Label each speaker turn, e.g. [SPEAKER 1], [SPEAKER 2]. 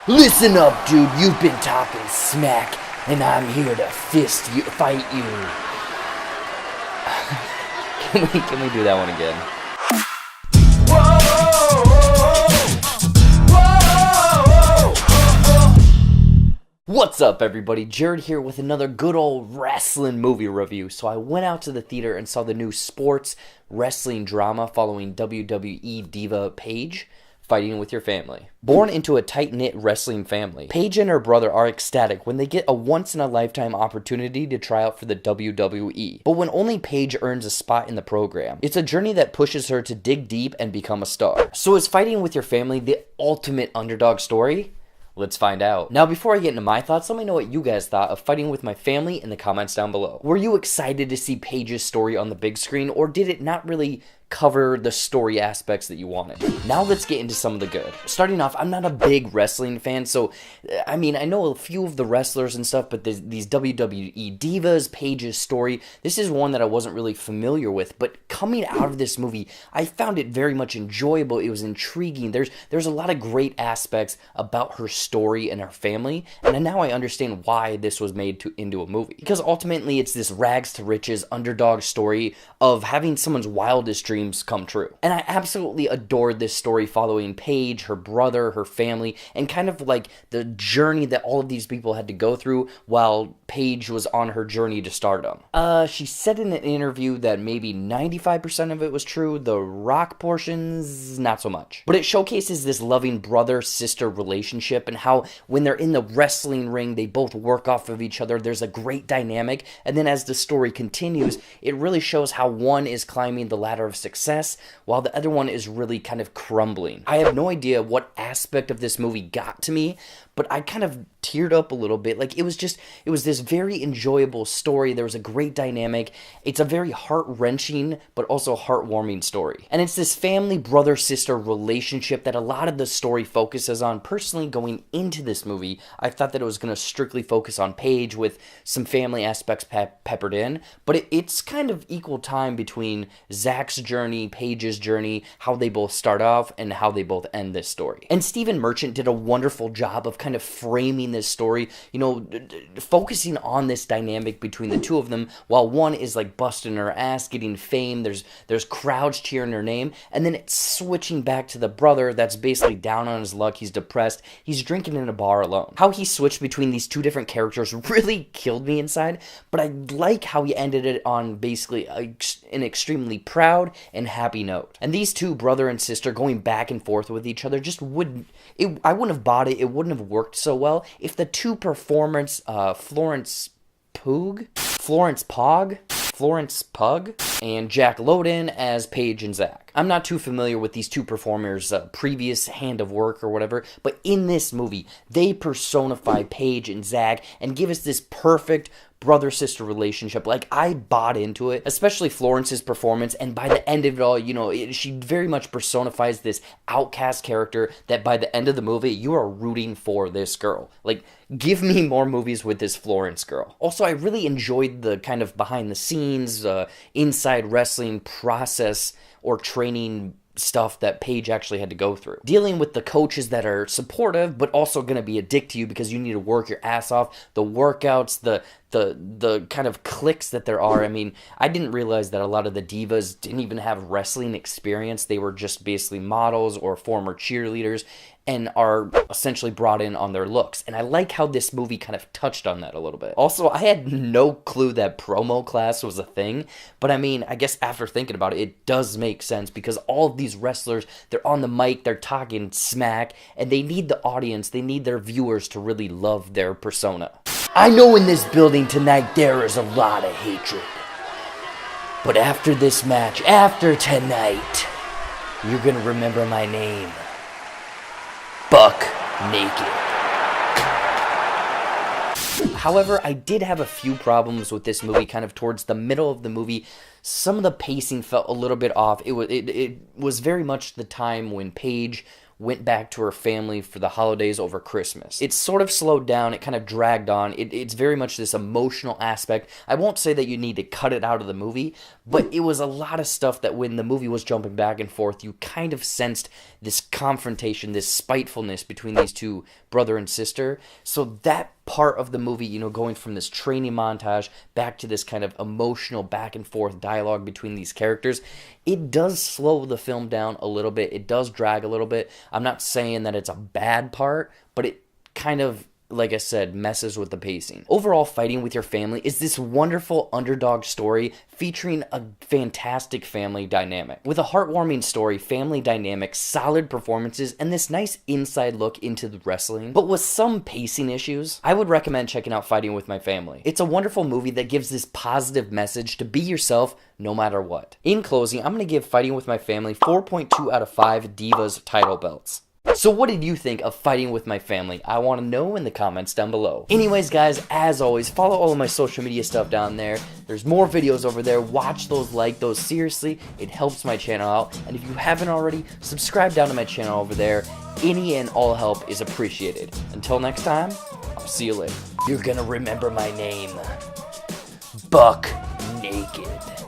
[SPEAKER 1] Listen up, dude. You've been talking smack, and I'm here to fight you. Can we do that one again? What's up, everybody? Jared here with another good old wrestling movie review. So I went out to the theater and saw the new sports wrestling drama following WWE diva Paige, Fighting with Your Family. Born into a tight-knit wrestling family, Paige and her brother are ecstatic when they get a once-in-a-lifetime opportunity to try out for the WWE. But when only Paige earns a spot in the program, it's a journey that pushes her to dig deep and become a star. So is Fighting with Your Family the ultimate underdog story? Let's find out. Now, before I get into my thoughts, let me know what you guys thought of Fighting with My Family in the comments down below. Were you excited to see Paige's story on the big screen, or did it not really cover the story aspects that you wanted? Now let's get into some of the good. Starting off, I'm not a big wrestling fan, so I know a few of the wrestlers and stuff, but these WWE divas, Paige's story, this is one that I wasn't really familiar with, but coming out of this movie, I found it very much enjoyable. It was intriguing. There's a lot of great aspects about her story and her family, and now I understand why this was made into a movie. Because ultimately, it's this rags to riches underdog story of having someone's wildest dreams come true. And I absolutely adored this story following Paige, her brother, her family, and kind of like the journey that all of these people had to go through while Paige was on her journey to stardom. She said in an interview that maybe 95% of it was true, the rock portions, not so much. But it showcases this loving brother-sister relationship and how when they're in the wrestling ring, they both work off of each other. There's a great dynamic, and then as the story continues, it really shows how one is climbing the ladder of success while the other one is really kind of crumbling. I have no idea what aspect of this movie got to me, but I kind of teared up a little bit. Like, it was this very enjoyable story. There was a great dynamic. It's a very heart-wrenching but also heartwarming story. And it's this family brother-sister relationship that a lot of the story focuses on. Personally, going into this movie, I thought that it was going to strictly focus on Paige with some family aspects peppered in, but it's kind of equal time between Zach's journey, Paige's journey, how they both start off and how they both end this story. And Stephen Merchant did a wonderful job of kind of framing this story, focusing on this dynamic between the two of them, while one is like busting her ass, getting fame, there's crowds cheering her name, and then it's switching back to the brother that's basically down on his luck, he's depressed, he's drinking in a bar alone. How he switched between these two different characters really killed me inside, but I like how he ended it on basically an extremely proud and happy note. And these two, brother and sister, going back and forth with each other, just I wouldn't have bought it. It wouldn't have worked so well if the two performers, Florence Pug, and Jack Lowden as Paige and Zach. I'm not too familiar with these two performers' previous hand of work or whatever, but in this movie, they personify Paige and Zach and give us this perfect brother-sister relationship. Like, I bought into it, especially Florence's performance, and by the end of it all, she very much personifies this outcast character that by the end of the movie, you are rooting for this girl. Like, give me more movies with this Florence girl. Also, I really enjoyed the kind of behind-the-scenes, inside wrestling process or training stuff that Paige actually had to go through. Dealing with the coaches that are supportive, but also going to be a dick to you because you need to work your ass off. The workouts, the kind of cliques that there are. I didn't realize that a lot of the divas didn't even have wrestling experience. They were just basically models or former cheerleaders and are essentially brought in on their looks. And I like how this movie kind of touched on that a little bit. Also, I had no clue that promo class was a thing, but I guess after thinking about it, it does make sense because all of these wrestlers, they're on the mic, they're talking smack, and they need the audience, they need their viewers to really love their persona. I know in this building tonight there is a lot of hatred, but after this match, after tonight, you're gonna remember my name. Buck Naked. However, I did have a few problems with this movie kind of towards the middle of the movie. Some of the pacing felt a little bit off. It was very much the time when Paige went back to her family for the holidays over Christmas. It sort of slowed down, it kind of dragged on. It's very much this emotional aspect. I won't say that you need to cut it out of the movie, but it was a lot of stuff that when the movie was jumping back and forth, you kind of sensed this confrontation, this spitefulness between these two, brother and sister. So that part of the movie, you know, going from this training montage back to this kind of emotional back and forth dialogue between these characters, it does slow the film down a little bit. It does drag a little bit. I'm not saying that it's a bad part, but it kind of, like I said, messes with the pacing. Overall, Fighting With Your Family is this wonderful underdog story featuring a fantastic family dynamic. With a heartwarming story, family dynamic, solid performances, and this nice inside look into the wrestling, but with some pacing issues, I would recommend checking out Fighting With My Family. It's a wonderful movie that gives this positive message to be yourself no matter what. In closing, I'm going to give Fighting With My Family 4.2 out of 5 Divas title belts. So what did you think of Fighting With My Family? I want to know in the comments down below. Anyways, guys, as always, follow all of my social media stuff down there. There's more videos over there. Watch those, like those. Seriously, it helps my channel out. And if you haven't already, subscribe down to my channel over there. Any and all help is appreciated. Until next time, I'll see you later. You're gonna remember my name. Buck Naked.